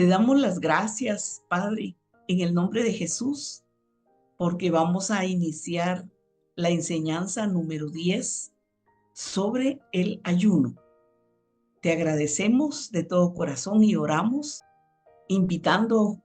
Te damos las gracias, Padre, en el nombre de Jesús, porque vamos a iniciar la enseñanza número 10 sobre el ayuno. Te agradecemos de todo corazón y oramos invitando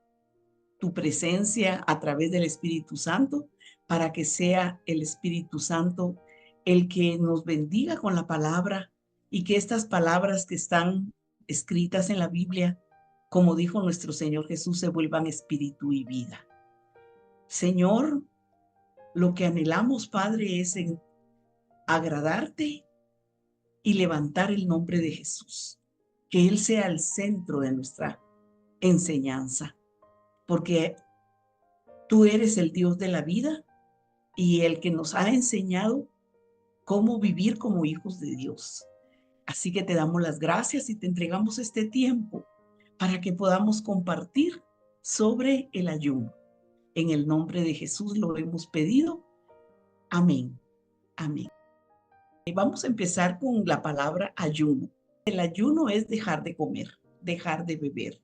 tu presencia a través del Espíritu Santo para que sea el Espíritu Santo el que nos bendiga con la palabra y que estas palabras que están escritas en la Biblia, como dijo nuestro Señor Jesús, se vuelvan espíritu y vida. Señor, lo que anhelamos, Padre, es en agradarte y levantar el nombre de Jesús, que Él sea el centro de nuestra enseñanza, porque tú eres el Dios de la vida y el que nos ha enseñado cómo vivir como hijos de Dios. Así que te damos las gracias y te entregamos este tiempo para que podamos compartir sobre el ayuno. En el nombre de Jesús lo hemos pedido. Amén. Amén. Y vamos a empezar con la palabra ayuno. El ayuno es dejar de comer, dejar de beber,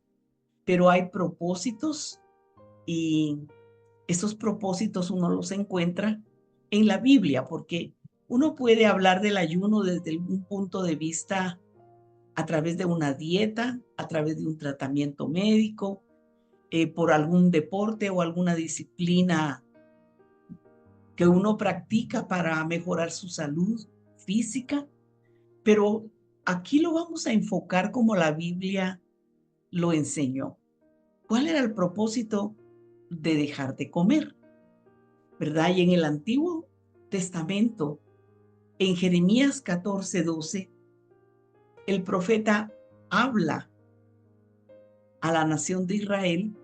pero hay propósitos y esos propósitos uno los encuentra en la Biblia, porque uno puede hablar del ayuno desde un punto de vista a través de una dieta, a través de un tratamiento médico, por algún deporte o alguna disciplina que uno practica para mejorar su salud física, pero aquí lo vamos a enfocar como la Biblia lo enseñó. ¿Cuál era el propósito de dejar de comer? ¿Verdad? Y en el Antiguo Testamento, en Jeremías 14:12, el profeta habla a la nación de Israel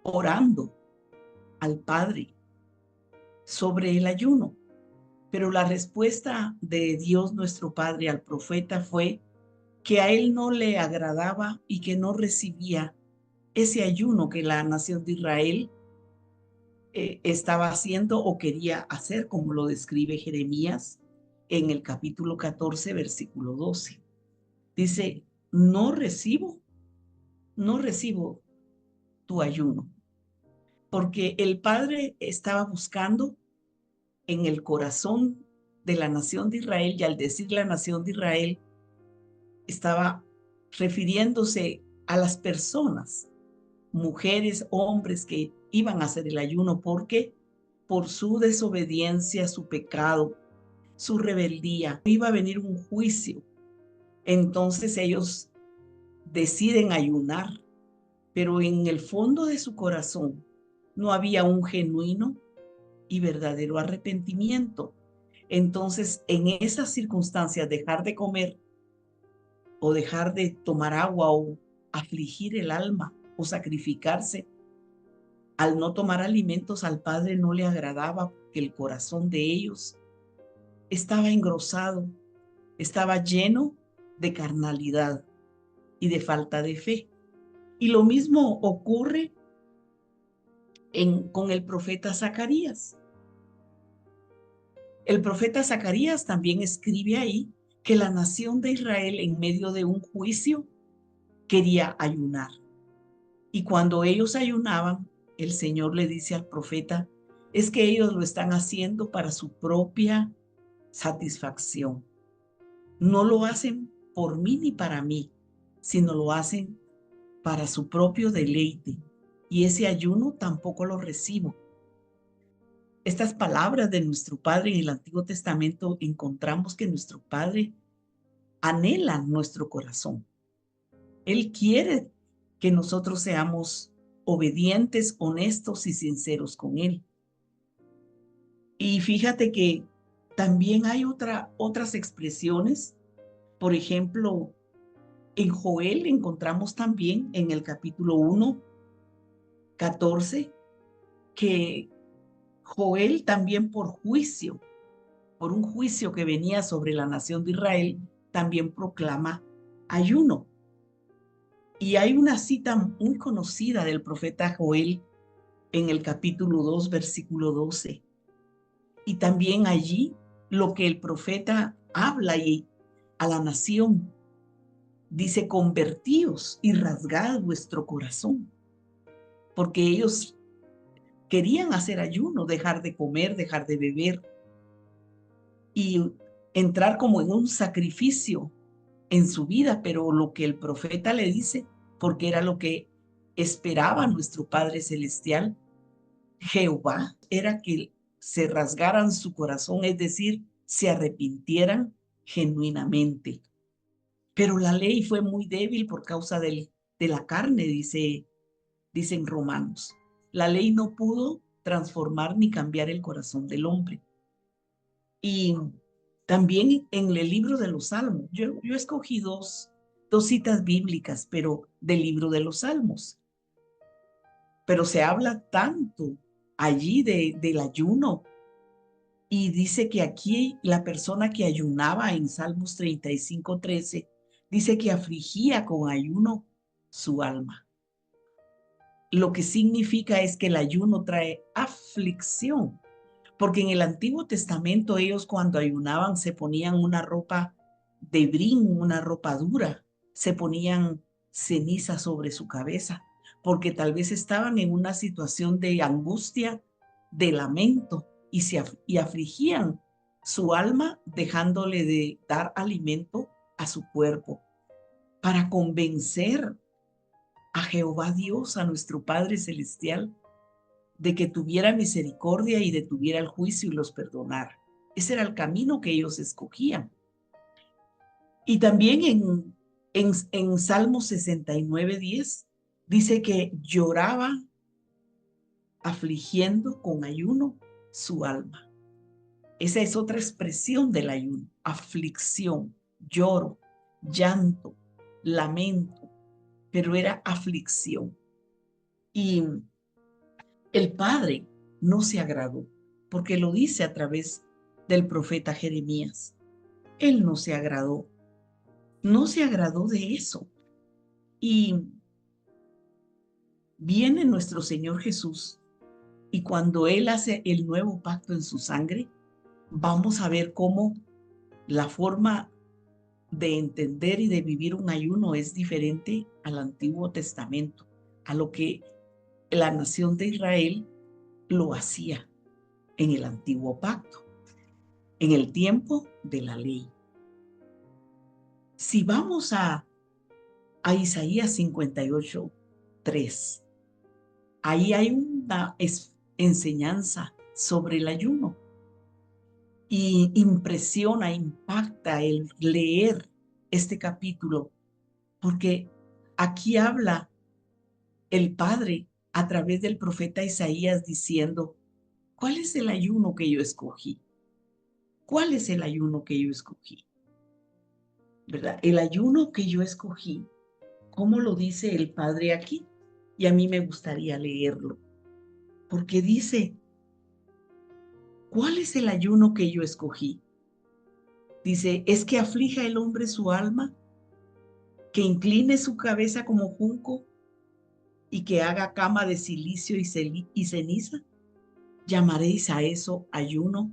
orando al Padre sobre el ayuno. Pero la respuesta de Dios nuestro Padre al profeta fue que a él no le agradaba y que no recibía ese ayuno que la nación de Israel estaba haciendo o quería hacer, como lo describe Jeremías en el capítulo 14, versículo 12. Dice, no recibo tu ayuno, porque el Padre estaba buscando en el corazón de la nación de Israel, y al decir la nación de Israel, estaba refiriéndose a las personas, mujeres, hombres que iban a hacer el ayuno, porque por su desobediencia, su pecado, su rebeldía, iba a venir un juicio. Entonces ellos deciden ayunar, pero en el fondo de su corazón no había un genuino y verdadero arrepentimiento. Entonces, en esas circunstancias, dejar de comer o dejar de tomar agua o afligir el alma o sacrificarse al no tomar alimentos al Padre no le agradaba, porque el corazón de ellos estaba engrosado, estaba lleno de carnalidad y de falta de fe. Y lo mismo ocurre con el profeta Zacarías. El profeta Zacarías también escribe ahí que la nación de Israel, en medio de un juicio, quería ayunar. Y cuando ellos ayunaban, el Señor le dice al profeta, es que ellos lo están haciendo para su propia satisfacción. No lo hacen por mí ni para mí, sino lo hacen para su propio deleite. Y ese ayuno tampoco lo recibo. Estas palabras de nuestro Padre en el Antiguo Testamento, encontramos que nuestro Padre anhela nuestro corazón. Él quiere que nosotros seamos obedientes, honestos y sinceros con Él. Y fíjate que también hay otras expresiones. Por ejemplo, en Joel encontramos también en el capítulo 1:14, que Joel también por un juicio que venía sobre la nación de Israel, también proclama ayuno. Y hay una cita muy conocida del profeta Joel en el capítulo 2, versículo 12. Y también allí lo que el profeta habla a la nación dice, convertíos y rasgad vuestro corazón, porque ellos querían hacer ayuno, dejar de comer, dejar de beber y entrar como en un sacrificio en su vida, pero lo que el profeta le dice, porque era lo que esperaba nuestro Padre Celestial, Jehová, era que se rasgaran su corazón, es decir, se arrepintieran genuinamente. Pero la ley fue muy débil por causa de la carne, dicen Romanos. La ley no pudo transformar ni cambiar el corazón del hombre. Y también en el libro de los Salmos, yo escogí dos citas bíblicas, pero del libro de los Salmos. Pero se habla tanto allí del ayuno. Y dice que aquí la persona que ayunaba en Salmos 35:13, dice que afligía con ayuno su alma. Lo que significa es que el ayuno trae aflicción, porque en el Antiguo Testamento ellos cuando ayunaban se ponían una ropa de brin, una ropa dura, se ponían ceniza sobre su cabeza, porque tal vez estaban en una situación de angustia, de lamento, y afligían su alma dejándole de dar alimento a su cuerpo para convencer a Jehová Dios, a nuestro Padre Celestial, de que tuviera misericordia y detuviera el juicio y los perdonara. Ese era el camino que ellos escogían. Y también en Salmo 69:10 dice que lloraba afligiendo con ayuno su alma. Esa es otra expresión del ayuno: aflicción, lloro, llanto, lamento, pero era aflicción. Y el Padre no se agradó, porque lo dice a través del profeta Jeremías. Él no se agradó de eso. Y viene nuestro Señor Jesús, y cuando Él hace el nuevo pacto en su sangre, vamos a ver cómo la forma de entender y de vivir un ayuno es diferente al Antiguo Testamento, a lo que la nación de Israel lo hacía en el Antiguo Pacto, en el tiempo de la ley. Si vamos a Isaías 58:3, ahí hay una enseñanza sobre el ayuno y impresiona, impacta el leer este capítulo, porque aquí habla el Padre a través del profeta Isaías diciendo: ¿cuál es el ayuno que yo escogí? ¿Cuál es el ayuno que yo escogí? ¿Verdad? El ayuno que yo escogí, ¿cómo lo dice el Padre aquí? Y a mí me gustaría leerlo, porque dice: ¿cuál es el ayuno que yo escogí? Dice: es que aflija el hombre su alma, que incline su cabeza como junco y que haga cama de silicio y ceniza. ¿Llamaréis a eso ayuno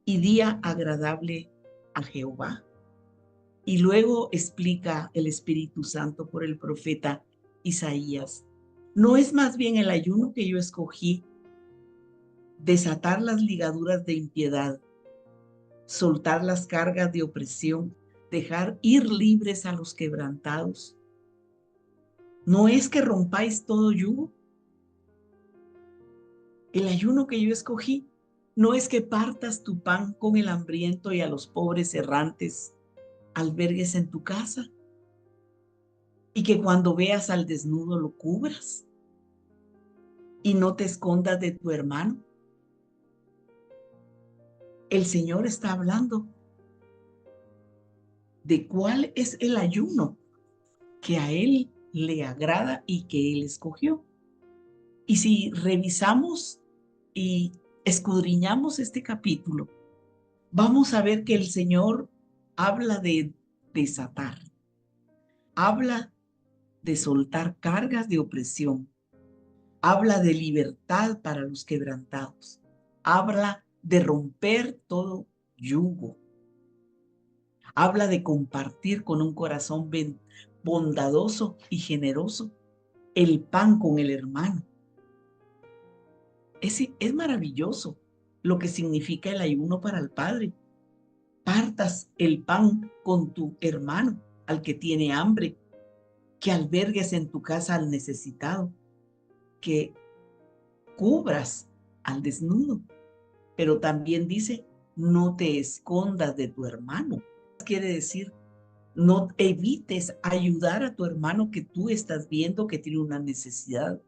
y día agradable a Jehová? Y luego explica el Espíritu Santo por el profeta Isaías: ¿no es más bien el ayuno que yo escogí desatar las ligaduras de impiedad, soltar las cargas de opresión, dejar ir libres a los quebrantados? ¿No es que rompáis todo yugo? El ayuno que yo escogí no es que partas tu pan con el hambriento y a los pobres errantes albergues en tu casa, y que cuando veas al desnudo lo cubras y no te escondas de tu hermano. El Señor está hablando de cuál es el ayuno que a Él le agrada y que Él escogió. Y si revisamos y escudriñamos este capítulo, vamos a ver que el Señor habla de desatar, habla de soltar cargas de opresión, habla de libertad para los quebrantados, habla de romper todo yugo, Habla de compartir con un corazón bondadoso y generoso el pan con el hermano. Es maravilloso lo que significa el ayuno para el Padre. Partas el pan con tu hermano, al que tiene hambre, que albergues en tu casa al necesitado, que cubras al desnudo. Pero también dice, no te escondas de tu hermano. Quiere decir, no evites ayudar a tu hermano que tú estás viendo que tiene una necesidad.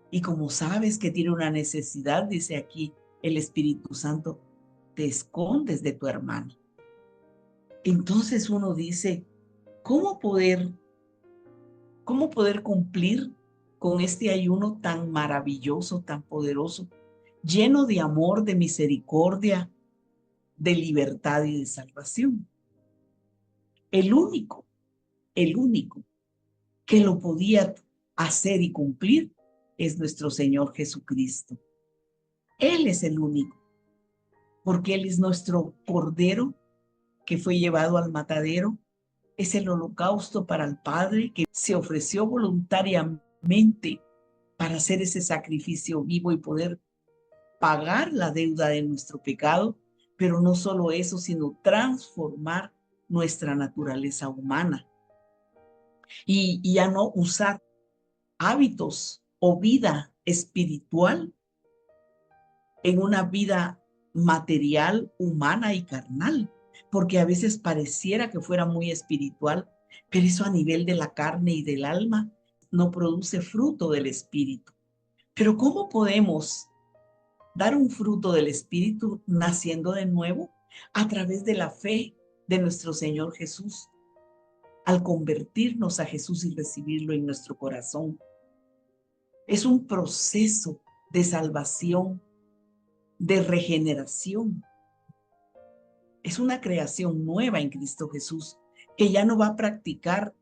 Y como sabes que tiene una necesidad, dice aquí el Espíritu Santo, te escondes de tu hermano. Entonces uno dice, ¿cómo poder cumplir con este ayuno tan maravilloso, tan poderoso, lleno de amor, de misericordia, de libertad y de salvación? El único que lo podía hacer y cumplir es nuestro Señor Jesucristo. Él es el único, porque Él es nuestro Cordero que fue llevado al matadero. Es el holocausto para el Padre que se ofreció voluntariamente para hacer ese sacrificio vivo y poder pagar la deuda de nuestro pecado, pero no solo eso, sino transformar nuestra naturaleza humana y ya no usar hábitos o vida espiritual en una vida material, humana y carnal, porque a veces pareciera que fuera muy espiritual, pero eso a nivel de la carne y del alma no produce fruto del espíritu. Pero ¿cómo podemos dar un fruto del espíritu naciendo de nuevo? A través de la fe de nuestro Señor Jesús, al convertirnos a Jesús y recibirlo en nuestro corazón. Es un proceso de salvación, de regeneración. Es una creación nueva en Cristo Jesús, que ya no va a practicar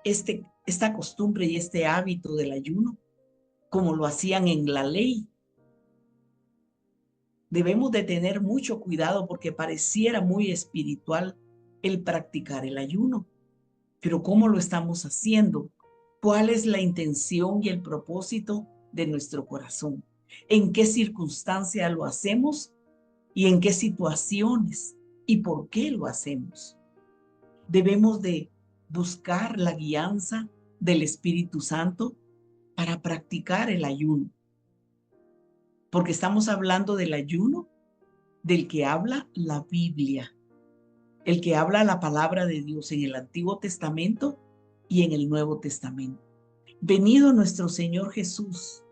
esta costumbre y este hábito del ayuno como lo hacían en la ley. Debemos de tener mucho cuidado porque pareciera muy espiritual el practicar el ayuno. Pero ¿cómo lo estamos haciendo? ¿Cuál es la intención y el propósito de nuestro corazón? ¿En qué circunstancia lo hacemos? ¿Y en qué situaciones? ¿Y por qué lo hacemos? Debemos de buscar la guianza del Espíritu Santo para practicar el ayuno. Porque estamos hablando del ayuno del que habla la Biblia, el que habla la palabra de Dios en el Antiguo Testamento y en el Nuevo Testamento. Venido nuestro Señor Jesús,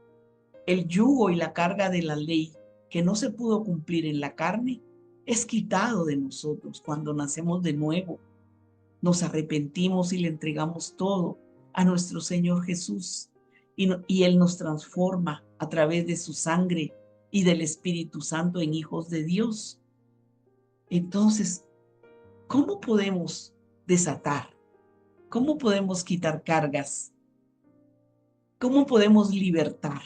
el yugo y la carga de la ley que no se pudo cumplir en la carne, es quitado de nosotros cuando nacemos de nuevo. Nos arrepentimos y le entregamos todo a nuestro Señor Jesús y Él nos transforma a través de su sangre y del Espíritu Santo en hijos de Dios. Entonces, ¿cómo podemos desatar? ¿Cómo podemos quitar cargas? ¿Cómo podemos libertar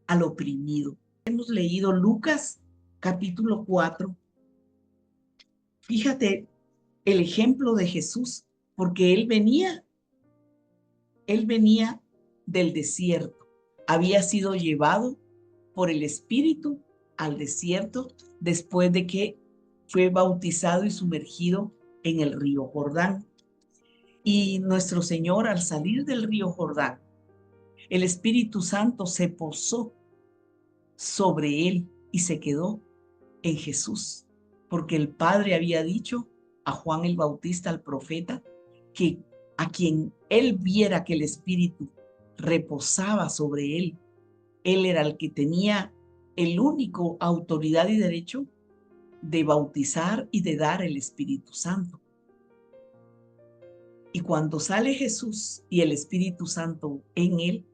al oprimido? Hemos leído Lucas capítulo 4. Fíjate el ejemplo de Jesús, porque él venía del desierto, había sido llevado por el Espíritu al desierto después de que fue bautizado y sumergido en el río Jordán. Y nuestro Señor, al salir del río Jordán, el Espíritu Santo se posó sobre él y se quedó en Jesús, porque el Padre había dicho a Juan el Bautista, al profeta, que a quien él viera que el Espíritu reposaba sobre él, él era el que tenía el único autoridad y derecho de bautizar y de dar el Espíritu Santo. Y cuando sale Jesús y el Espíritu Santo en él,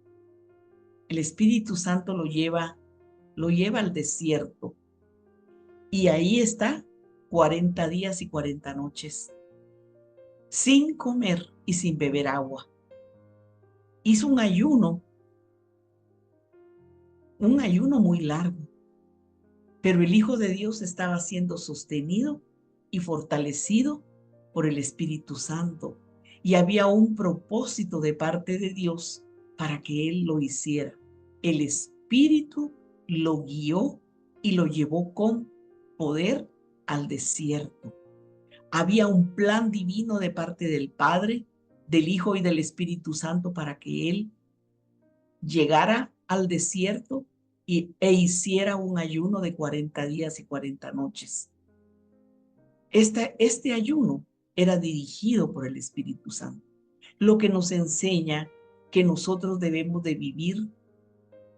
el Espíritu Santo lo lleva al desierto. Y ahí está 40 días y 40 noches, sin comer y sin beber agua. Hizo un ayuno muy largo, pero el Hijo de Dios estaba siendo sostenido y fortalecido por el Espíritu Santo y había un propósito de parte de Dios para que él lo hiciera. El Espíritu lo guió y lo llevó con poder al desierto. Había un plan divino de parte del Padre, del Hijo y del Espíritu Santo para que él llegara al desierto e hiciera un ayuno de 40 días y 40 noches. Este ayuno era dirigido por el Espíritu Santo, lo que nos enseña que nosotros debemos de vivir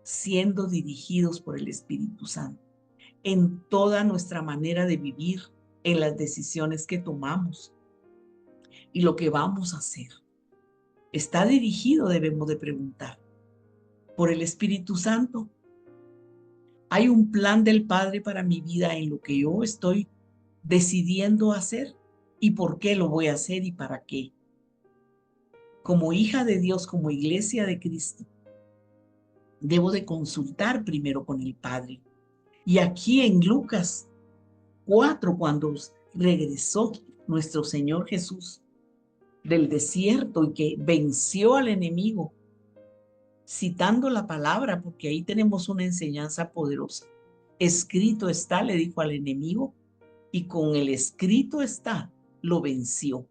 siendo dirigidos por el Espíritu Santo en toda nuestra manera de vivir, en las decisiones que tomamos y lo que vamos a hacer. ¿Está dirigido? Debemos de preguntar. ¿Por el Espíritu Santo? ¿Hay un plan del Padre para mi vida en lo que yo estoy decidiendo hacer? ¿Y por qué lo voy a hacer y para qué? Como hija de Dios, como iglesia de Cristo, debo de consultar primero con el Padre. Y aquí en Lucas 4, cuando regresó nuestro Señor Jesús del desierto y que venció al enemigo, citando la palabra, porque ahí tenemos una enseñanza poderosa. Escrito está, le dijo al enemigo, y con el escrito está, lo venció.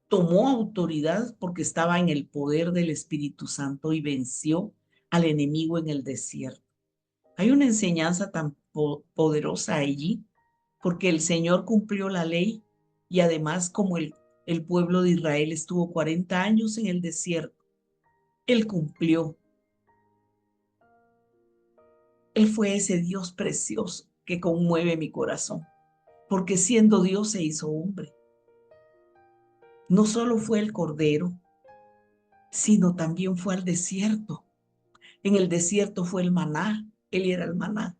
Tomó autoridad porque estaba en el poder del Espíritu Santo y venció al enemigo en el desierto. Hay una enseñanza tan poderosa allí, porque el Señor cumplió la ley y además como el pueblo de Israel estuvo 40 años en el desierto, Él cumplió. Él fue ese Dios precioso que conmueve mi corazón, porque siendo Dios se hizo hombre. No solo fue el Cordero, sino también fue al desierto. En el desierto fue el maná, Él era el maná,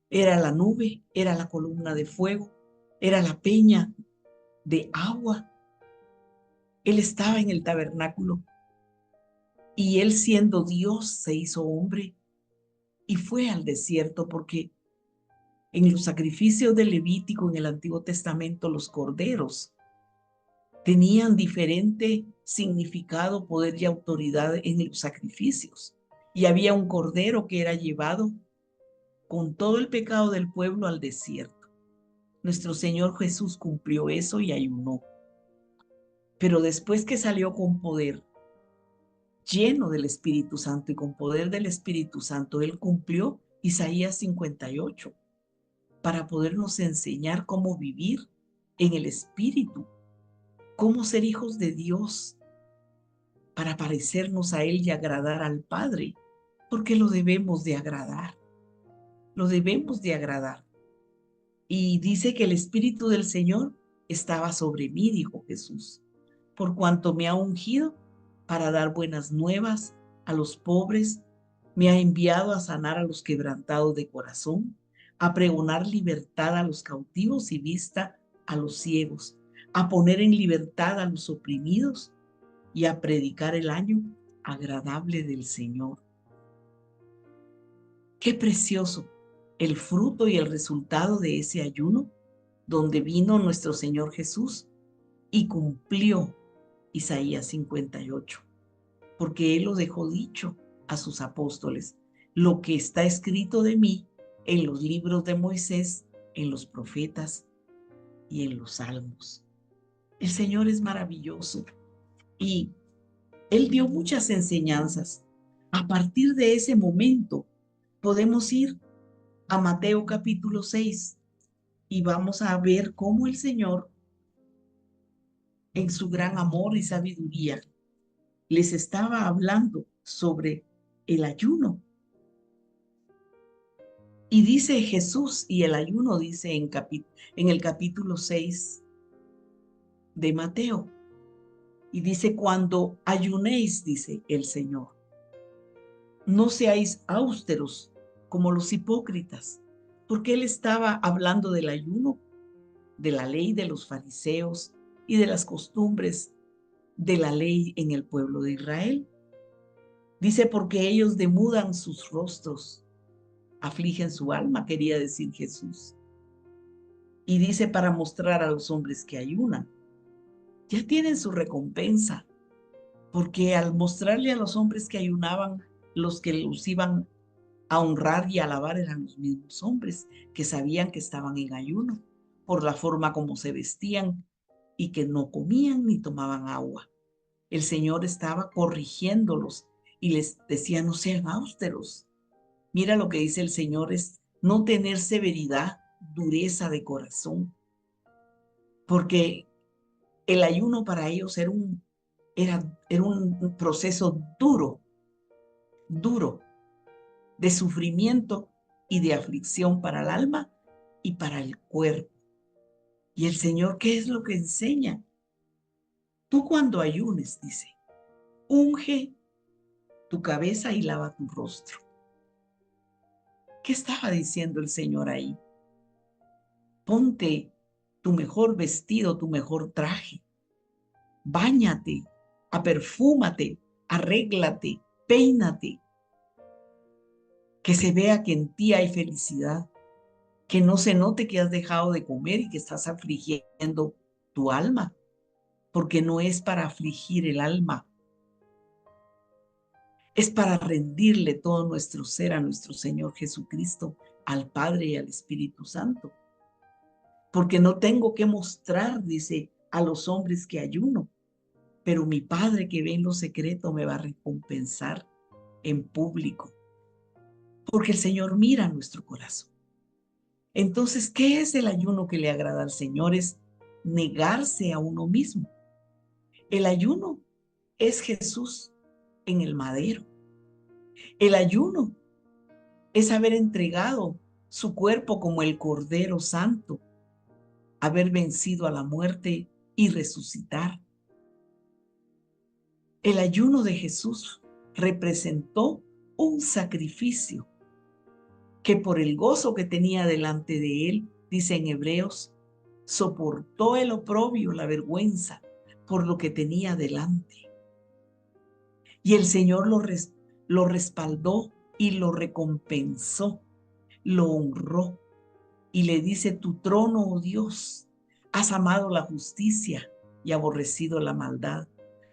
era la nube, era la columna de fuego, era la peña de agua. Él estaba en el tabernáculo y Él siendo Dios se hizo hombre y fue al desierto porque en los sacrificios de Levítico en el Antiguo Testamento los corderos tenían diferente significado, poder y autoridad en los sacrificios. Y había un cordero que era llevado con todo el pecado del pueblo al desierto. Nuestro Señor Jesús cumplió eso y ayunó. Pero después que salió con poder, lleno del Espíritu Santo y con poder del Espíritu Santo, Él cumplió Isaías 58 para podernos enseñar cómo vivir en el Espíritu, cómo ser hijos de Dios, para parecernos a Él y agradar al Padre, porque lo debemos de agradar, lo debemos de agradar. Y dice que el Espíritu del Señor estaba sobre mí, dijo Jesús, por cuanto me ha ungido para dar buenas nuevas a los pobres, me ha enviado a sanar a los quebrantados de corazón, a pregonar libertad a los cautivos y vista a los ciegos, a poner en libertad a los oprimidos y a predicar el año agradable del Señor. Qué precioso el fruto y el resultado de ese ayuno, donde vino nuestro Señor Jesús y cumplió Isaías 58, porque Él lo dejó dicho a sus apóstoles, lo que está escrito de mí en los libros de Moisés, en los profetas y en los salmos. El Señor es maravilloso y Él dio muchas enseñanzas. A partir de ese momento podemos ir a Mateo capítulo 6 y vamos a ver cómo el Señor, en su gran amor y sabiduría, les estaba hablando sobre el ayuno. Y dice Jesús, y el ayuno dice en el capítulo 6 de Mateo, y dice, cuando ayunéis, dice el Señor, no seáis austeros como los hipócritas, porque Él estaba hablando del ayuno, de la ley de los fariseos y de las costumbres de la ley en el pueblo de Israel. Dice, porque ellos demudan sus rostros, afligen su alma, quería decir Jesús. Y dice para mostrar a los hombres que ayunan. Ya tienen su recompensa, porque al mostrarle a los hombres que ayunaban, los que los iban a honrar y alabar eran los mismos hombres que sabían que estaban en ayuno por la forma como se vestían y que no comían ni tomaban agua. El Señor estaba corrigiéndolos y les decía, no sean austeros. Mira lo que dice el Señor, es no tener severidad, dureza de corazón, porque el ayuno para ellos era un proceso duro, duro, de sufrimiento y de aflicción para el alma y para el cuerpo. Y el Señor, ¿qué es lo que enseña? Tú cuando ayunes, dice, unge tu cabeza y lava tu rostro. ¿Qué estaba diciendo el Señor ahí? Ponte tu mejor vestido, tu mejor traje. Báñate, aperfúmate, arréglate, peínate. Que se vea que en ti hay felicidad. Que no se note que has dejado de comer y que estás afligiendo tu alma. Porque no es para afligir el alma. Es para rendirle todo nuestro ser a nuestro Señor Jesucristo, al Padre y al Espíritu Santo. Porque no tengo que mostrar, dice, a los hombres que ayuno, pero mi Padre que ve en lo secreto me va a recompensar en público, porque el Señor mira nuestro corazón. Entonces, ¿qué es el ayuno que le agrada al Señor? Es negarse a uno mismo. El ayuno es Jesús en el madero. El ayuno es haber entregado su cuerpo como el Cordero Santo, haber vencido a la muerte y resucitar. El ayuno de Jesús representó un sacrificio que por el gozo que tenía delante de él, dice en Hebreos, soportó el oprobio, la vergüenza, por lo que tenía delante. Y el Señor lo respaldó y lo recompensó, lo honró y le dice, tu trono, oh Dios, has amado la justicia y aborrecido la maldad.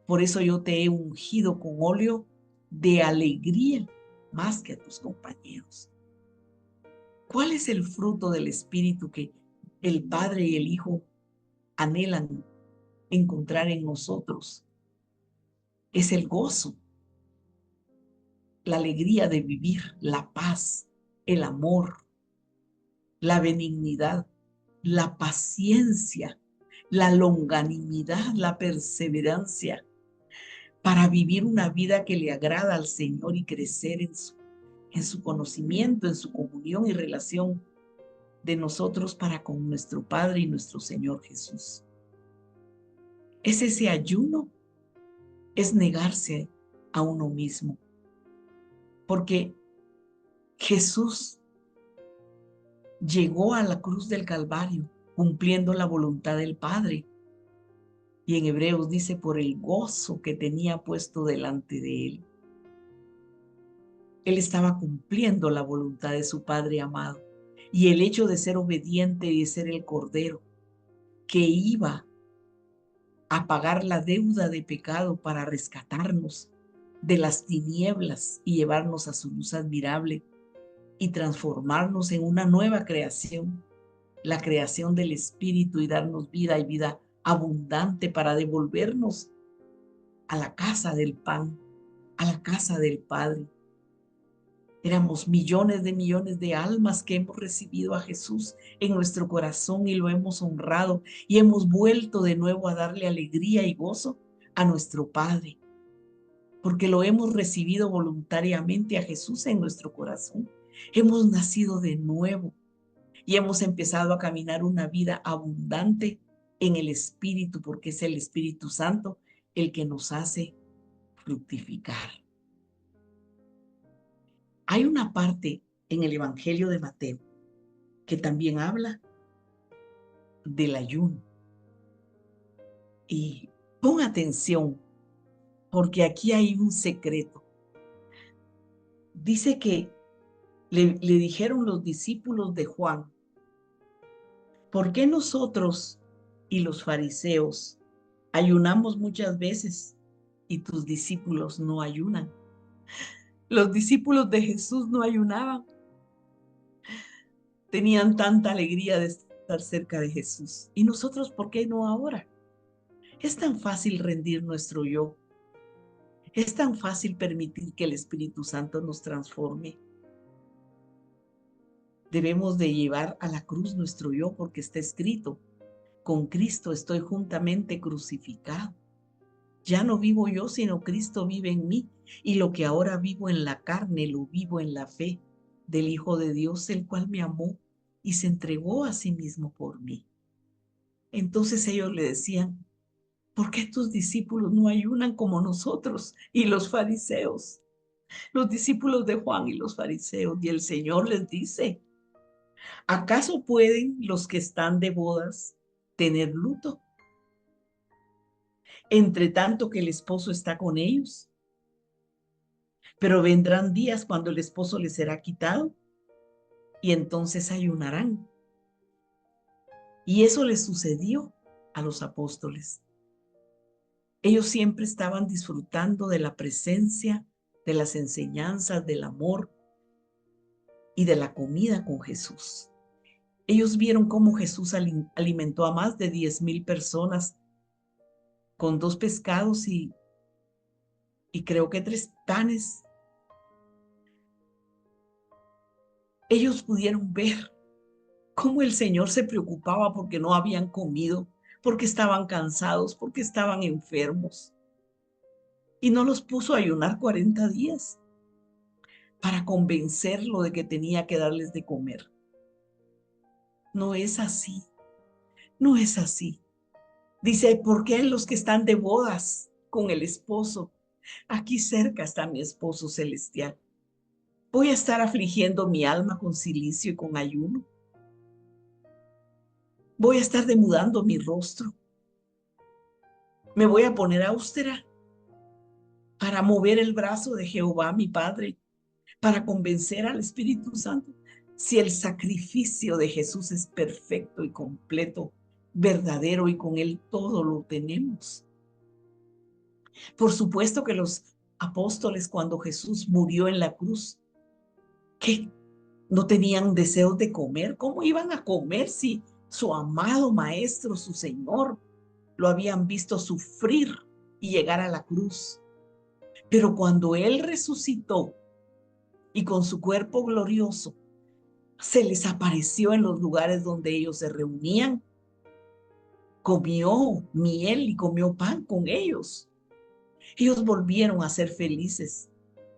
Por eso yo te he ungido con óleo de alegría más que a tus compañeros. ¿Cuál es el fruto del Espíritu que el Padre y el Hijo anhelan encontrar en nosotros? Es el gozo, la alegría de vivir, la paz, el amor, la benignidad, la paciencia, la longanimidad, la perseverancia, para vivir una vida que le agrada al Señor y crecer en su conocimiento, en su comunión y relación de nosotros para con nuestro Padre y nuestro Señor Jesús. Es ese ayuno, es negarse a uno mismo, porque Jesús llegó a la cruz del Calvario cumpliendo la voluntad del Padre. Y en Hebreos dice, por el gozo que tenía puesto delante de él. Él estaba cumpliendo la voluntad de su Padre amado. Y el hecho de ser obediente y de ser el Cordero que iba a pagar la deuda de pecado para rescatarnos de las tinieblas y llevarnos a su luz admirable y transformarnos en una nueva creación, la creación del Espíritu, y darnos vida y vida abundante para devolvernos a la casa del pan, a la casa del Padre. Éramos millones de almas que hemos recibido a Jesús en nuestro corazón y lo hemos honrado y hemos vuelto de nuevo a darle alegría y gozo a nuestro Padre, porque lo hemos recibido voluntariamente a Jesús en nuestro corazón. Hemos nacido de nuevo y hemos empezado a caminar una vida abundante en el Espíritu, porque es el Espíritu Santo el que nos hace fructificar. Hay una parte en el Evangelio de Mateo que también habla del ayuno. Y pon atención, porque aquí hay un secreto. Dice que le dijeron los discípulos de Juan, ¿Por qué nosotros y los fariseos ayunamos muchas veces y tus discípulos no ayunan? Los discípulos de Jesús no ayunaban, tenían tanta alegría de estar cerca de Jesús. ¿Y nosotros por qué no ahora? Es tan fácil rendir nuestro yo, es tan fácil permitir que el Espíritu Santo nos transforme. Debemos de llevar a la cruz nuestro yo porque está escrito: con Cristo estoy juntamente crucificado. Ya no vivo yo, sino Cristo vive en mí. Y lo que ahora vivo en la carne, lo vivo en la fe del Hijo de Dios, el cual me amó y se entregó a sí mismo por mí. Entonces ellos le decían: ¿por qué tus discípulos no ayunan como nosotros y los fariseos? Los discípulos de Juan y los fariseos. Y el Señor les dice: ¿acaso pueden los que están de bodas tener luto, entre tanto que el esposo está con ellos? Pero vendrán días cuando el esposo les será quitado y entonces ayunarán. Y eso les sucedió a los apóstoles. Ellos siempre estaban disfrutando de la presencia, de las enseñanzas, del amor y de la comida con Jesús. Ellos vieron cómo Jesús alimentó a más de 10,000 personas con 2 pescados y creo que 3 panes. Ellos pudieron ver cómo el Señor se preocupaba porque no habían comido, porque estaban cansados, porque estaban enfermos. Y no los puso a ayunar 40 días para convencerlo de que tenía que darles de comer. No es así, no es así. Dice: ¿por qué los que están de bodas con el esposo? Aquí cerca está mi esposo celestial. Voy a estar afligiendo mi alma con cilicio y con ayuno. Voy a estar demudando mi rostro. Me voy a poner austera para mover el brazo de Jehová, mi Padre, para convencer al Espíritu Santo. Si el sacrificio de Jesús es perfecto y completo, verdadero, y con él todo lo tenemos. Por supuesto que los apóstoles, cuando Jesús murió en la cruz, ¿qué? ¿No tenían deseos de comer? ¿Cómo iban a comer si su amado Maestro, su Señor, lo habían visto sufrir y llegar a la cruz? Pero cuando Él resucitó y con su cuerpo glorioso se les apareció en los lugares donde ellos se reunían, comió miel y comió pan con ellos. Ellos volvieron a ser felices.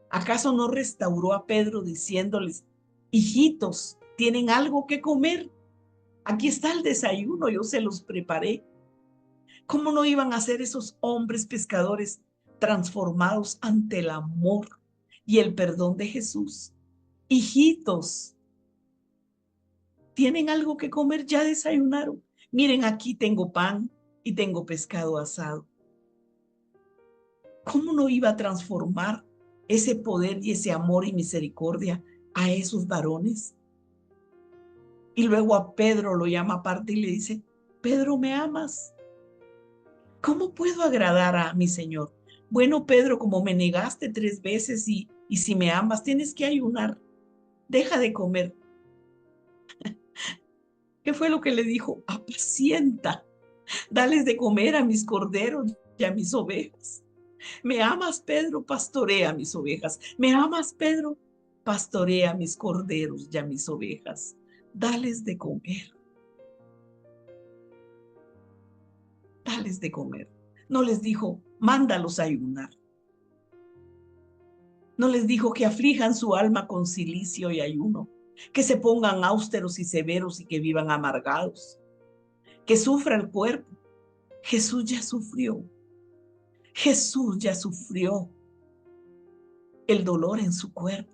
¿Acaso no restauró a Pedro diciéndoles: hijitos, ¿tienen algo que comer? Aquí está el desayuno, yo se los preparé. ¿Cómo no iban a ser esos hombres pescadores transformados ante el amor y el perdón de Jesús? Hijitos, ¿tienen algo que comer? ¿Ya desayunaron? Miren, aquí tengo pan y tengo pescado asado. ¿Cómo no iba a transformar ese poder y ese amor y misericordia a esos varones? Y luego a Pedro lo llama aparte y le dice: Pedro, ¿me amas? ¿Cómo puedo agradar a mi Señor? Bueno, Pedro, como me negaste 3 veces y si me amas, tienes que ayunar. Deja de comer. ¿Qué fue lo que le dijo? Apacienta, dales de comer a mis corderos y a mis ovejas. ¿Me amas, Pedro? Pastorea mis ovejas. ¿Me amas, Pedro? Pastorea mis corderos y a mis ovejas. Dales de comer. Dales de comer. No les dijo: mándalos a ayunar. No les dijo que aflijan su alma con cilicio y ayuno, que se pongan austeros y severos y que vivan amargados, que sufra el cuerpo. Jesús ya sufrió. Jesús ya sufrió el dolor en su cuerpo.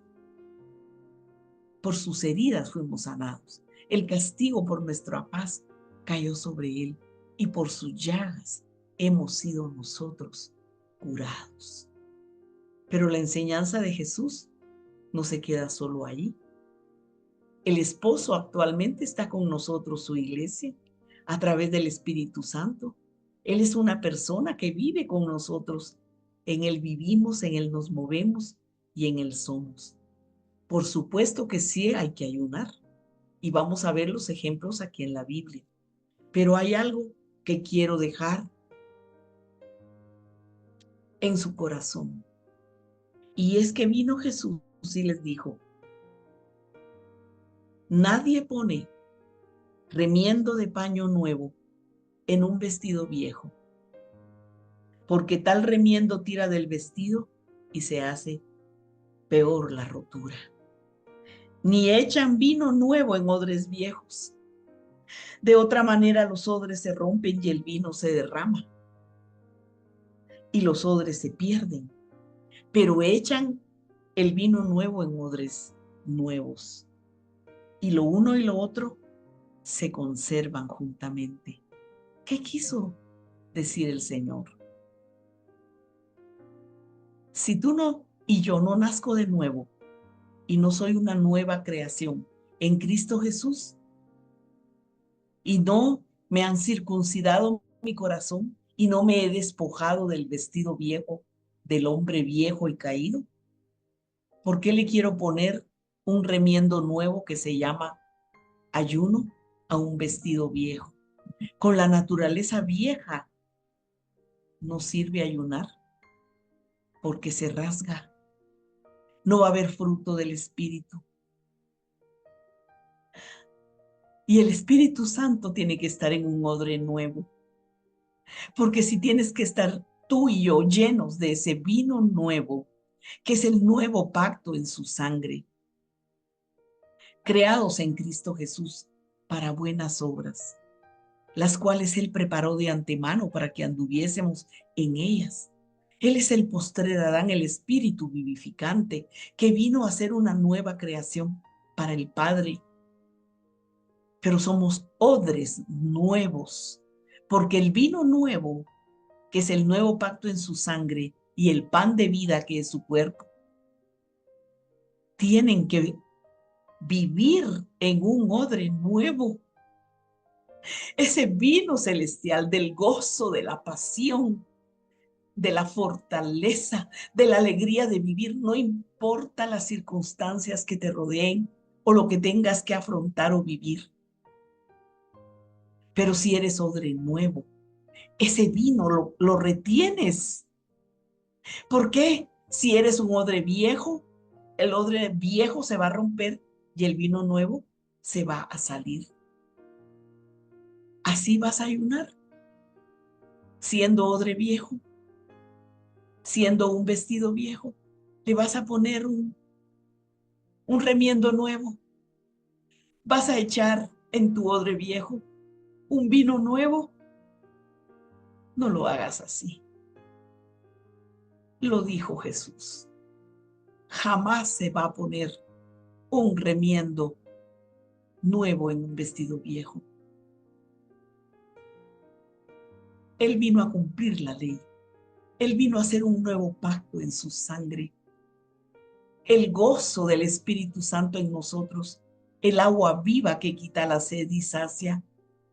Por sus heridas fuimos sanados. El castigo por nuestra paz cayó sobre él y por sus llagas hemos sido nosotros curados. Pero la enseñanza de Jesús no se queda solo allí. El esposo actualmente está con nosotros, su iglesia, a través del Espíritu Santo. Él es una persona que vive con nosotros. En Él vivimos, en Él nos movemos y en Él somos. Por supuesto que sí hay que ayunar y vamos a ver los ejemplos aquí en la Biblia. Pero hay algo que quiero dejar en su corazón. Y es que vino Jesús y les dijo, nadie pone remiendo de paño nuevo en un vestido viejo, porque tal remiendo tira del vestido y se hace peor la rotura. Ni echan vino nuevo en odres viejos. De otra manera los odres se rompen y el vino se derrama y los odres se pierden, pero echan el vino nuevo en odres nuevos y lo uno y lo otro se conservan juntamente. ¿Qué quiso decir el Señor? Si tú no y yo no nazco de nuevo y no soy una nueva creación en Cristo Jesús y no me han circuncidado mi corazón y no me he despojado del vestido viejo, del hombre viejo y caído, ¿por qué le quiero poner un remiendo nuevo que se llama ayuno a un vestido viejo? Con la naturaleza vieja no sirve ayunar porque se rasga. No va a haber fruto del Espíritu. Y el Espíritu Santo tiene que estar en un odre nuevo. Porque si tienes que estar tú y yo llenos de ese vino nuevo, que es el nuevo pacto en su sangre, creados en Cristo Jesús para buenas obras, las cuales Él preparó de antemano para que anduviésemos en ellas. Él es el postrer Adán, el Espíritu vivificante, que vino a ser una nueva creación para el Padre. Pero somos odres nuevos, porque el vino nuevo, que es el nuevo pacto en su sangre, y el pan de vida, que es su cuerpo, tienen que vivir en un odre nuevo. Ese vino celestial del gozo, de la pasión, de la fortaleza, de la alegría de vivir, no importa las circunstancias que te rodeen o lo que tengas que afrontar o vivir. Pero si eres odre nuevo, ese vino lo retienes. ¿Por qué? Si eres un odre viejo, el odre viejo se va a romper y el vino nuevo se va a salir. Así vas a ayunar, siendo odre viejo, siendo un vestido viejo. Le vas a poner un remiendo nuevo. Vas a echar en tu odre viejo un vino nuevo. No lo hagas así. Lo dijo Jesús. Jamás se va a poner un remiendo nuevo en un vestido viejo. Él vino a cumplir la ley. Él vino a hacer un nuevo pacto en su sangre. El gozo del Espíritu Santo en nosotros, el agua viva que quita la sed y sacia,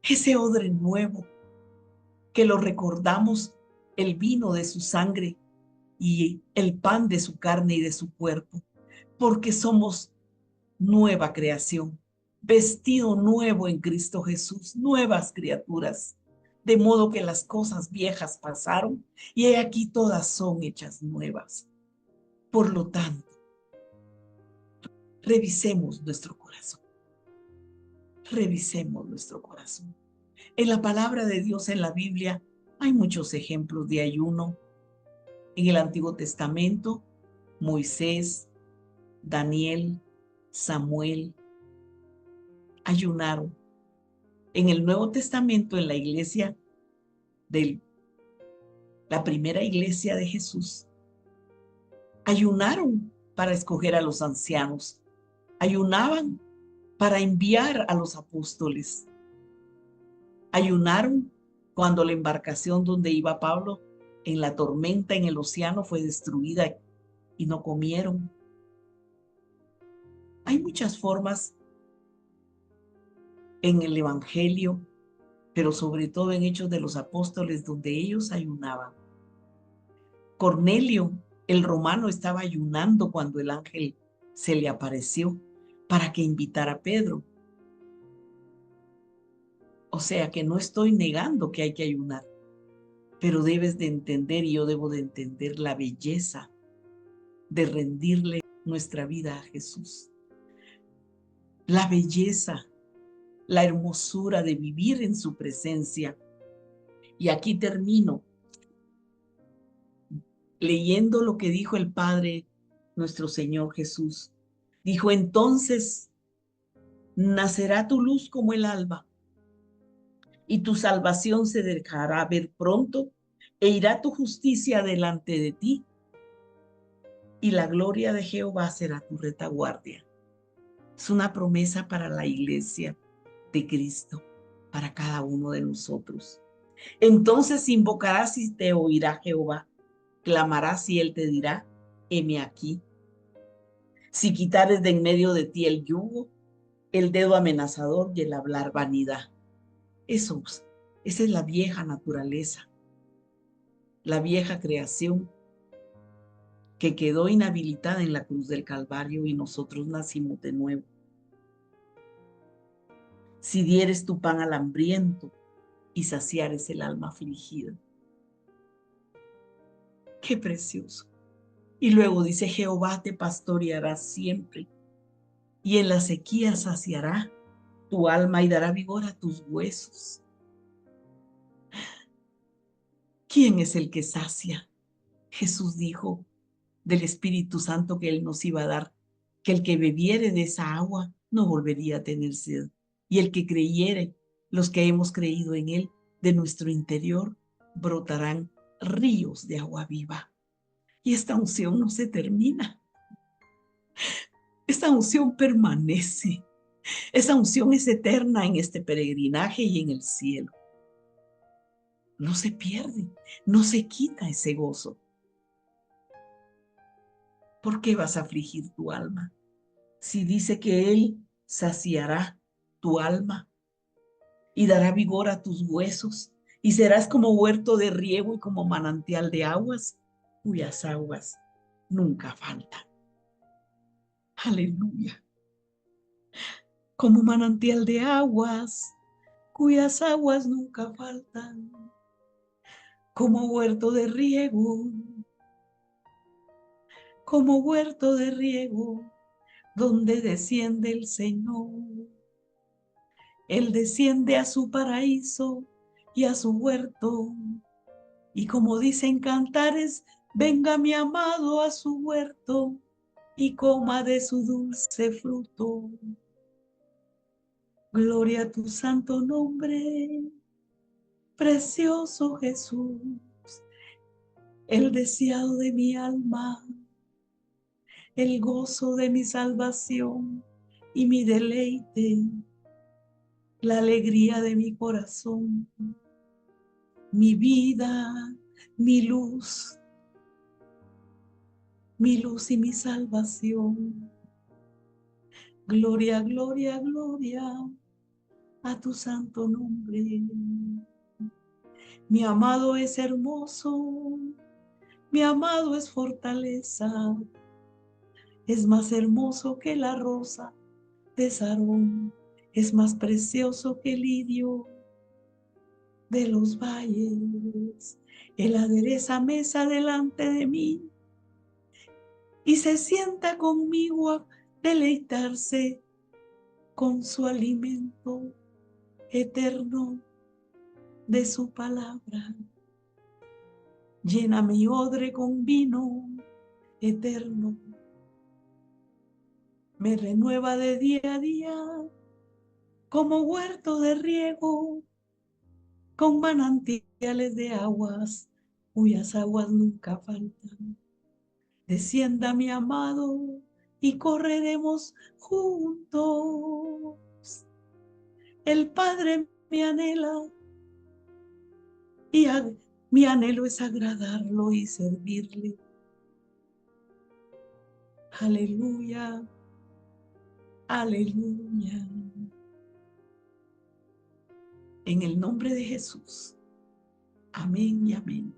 ese odre nuevo que lo recordamos, el vino de su sangre y el pan de su carne y de su cuerpo, porque somos nueva creación, vestido nuevo en Cristo Jesús, nuevas criaturas, de modo que las cosas viejas pasaron y he aquí todas son hechas nuevas. Por lo tanto, revisemos nuestro corazón, revisemos nuestro corazón. En la palabra de Dios, en la Biblia, hay muchos ejemplos de ayuno. En el Antiguo Testamento, Moisés, Daniel, Samuel ayunaron. En el Nuevo Testamento, en la iglesia de la primera iglesia de Jesús, ayunaron para escoger a los ancianos, ayunaban para enviar a los apóstoles, ayunaron cuando la embarcación donde iba Pablo en la tormenta en el océano fue destruida y no comieron. Hay muchas formas en el Evangelio, pero sobre todo en Hechos de los Apóstoles, donde ellos ayunaban. Cornelio, el romano, estaba ayunando cuando el ángel se le apareció para que invitara a Pedro. O sea que no estoy negando que hay que ayunar, pero debes de entender, y yo debo de entender, la belleza de rendirle nuestra vida a Jesús. La belleza, la hermosura de vivir en su presencia. Y aquí termino leyendo lo que dijo el Padre, nuestro Señor Jesús. Dijo: entonces nacerá tu luz como el alba, y tu salvación se dejará ver pronto, e irá tu justicia delante de ti, y la gloria de Jehová será tu retaguardia. Es una promesa para la iglesia de Cristo, para cada uno de nosotros. Entonces invocarás y te oirá Jehová, clamarás y él te dirá: heme aquí. Si quitares de en medio de ti el yugo, el dedo amenazador y el hablar vanidad. Esa es la vieja naturaleza, la vieja creación que quedó inhabilitada en la cruz del Calvario, y nosotros nacimos de nuevo. Si dieres tu pan al hambriento y saciares el alma afligida. Qué precioso. Y luego dice: Jehová te pastoreará siempre, y en la sequía saciará tu alma y dará vigor a tus huesos. ¿Quién es el que sacia? Jesús dijo del Espíritu Santo que Él nos iba a dar, que el que bebiere de esa agua no volvería a tener sed. Y el que creyere, los que hemos creído en Él, de nuestro interior brotarán ríos de agua viva. Y esta unción no se termina. Esta unción permanece. Esa unción es eterna en este peregrinaje y en el cielo. No se pierde, no se quita ese gozo. ¿Por qué vas a afligir tu alma? Si dice que Él saciará tu alma y dará vigor a tus huesos, y serás como huerto de riego y como manantial de aguas, cuyas aguas nunca faltan. Aleluya. Como manantial de aguas, cuyas aguas nunca faltan. Como huerto de riego, como huerto de riego, donde desciende el Señor. Él desciende a su paraíso y a su huerto. Y como dicen cantares, venga mi amado a su huerto y coma de su dulce fruto. Gloria a tu santo nombre, precioso Jesús, el deseado de mi alma, el gozo de mi salvación y mi deleite, la alegría de mi corazón, mi vida, mi luz y mi salvación. Gloria, gloria, gloria a tu santo nombre. Mi amado es hermoso, mi amado es fortaleza, es más hermoso que la rosa de Sarón, es más precioso que el lirio de los valles. Él adereza mesa delante de mí y se sienta conmigo a deleitarse con su alimento eterno de su palabra. Llena mi odre con vino eterno, me renueva de día a día como huerto de riego, con manantiales de aguas, cuyas aguas nunca faltan. Descienda mi amado y correremos juntos. El Padre me anhela y mi anhelo es agradarlo y servirle. Aleluya, aleluya. en el nombre de Jesús. Amén y amén.